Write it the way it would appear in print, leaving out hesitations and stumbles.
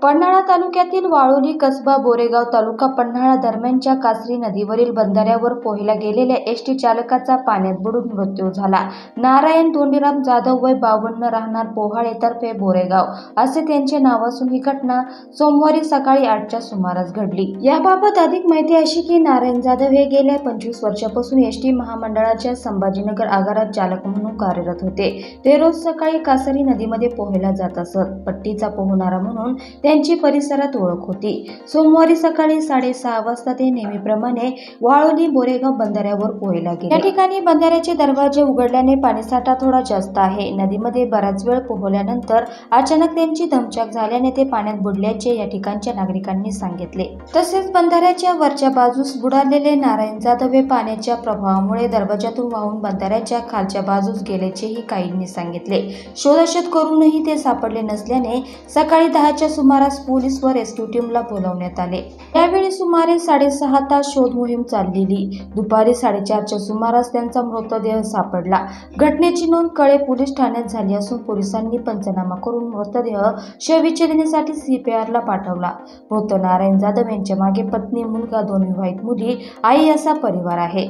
पन्हाळा तालुक्यातील वाळोली कसबा बोरेगाव तालुका पन्हाळा दरम्यानच्या कासरी नदीवरील बंधाऱ्यावर पोहायला गेलेल्या एसटी चालकाचा पाण्यात बुडून मृत्यू झाला। नारायण धोंडीराम जाधव वय 52 राहणार पोहाळे तर्फे बोरेगाव असे त्यांचे नाव असून ही घटना सोमवारी सकाळी 8च्या सुमारास घडली। याबाबत अधिक माहिती अशी की नारायण जाधव हे गेल्या 25 वर्षापासून एसटी महामंडळाच्या संभाजीनगर आगारात चालक म्हणून कार्यरत होते। ते रोज सकाळी कासरी नदीमध्ये पोहायला जात असत। पट्टीचा पोहणारा म्हणून त्यांची परिसरात ओळख होती। सोमवारी सकाळी 6:30 वाजता ते नेहमीप्रमाणे वाळोली बोरेगाव बंधाऱ्यावर पोहायला गेले। या ठिकाणी बंधाऱ्याचे दरवाजे उघडल्याने पाणीसाठा थोडा जास्त आहे। नदीमध्ये बराच वेळ पोहल्यानंतर अचानक त्यांची दमछाक झाल्याने ते पाण्यात बुडल्याचे या ठिकाणच्या नागरिकांनी सांगितले। तसेच बंधाऱ्याच्या वरच्या बाजूस बुडालेले नारायण जाधव हे पाण्याच्या प्रभावामुळे दरवाजातून वाहून बंधाऱ्याच्या खालच्या बाजूस गेल्याचेही काहींनी सांगितले। शोधाशोध करूनही ते सापडले नसल्याने सकाळी 10च्या सुमारास पोलीस व रेस्क्यू टीमला बोलावण्यात आले। त्यावेळी सुमारे 6.5 तास शोध मोहीम चाललेली। दुपारी 4:30च्या सुमारास त्यांचा मृतदेह सापडला। घटनेची नोंद कळे पोलीस ठाण्यात झाली असून पोलिसांनी पंचनामा करून मृतदेह शवविच्छेदनासाठी CPRला पाठवला। मृत नारायण जाधव यांच्या मागे पत्नी, मुलगा, 2 विवाहित मुली, आई असा परिवार आहे।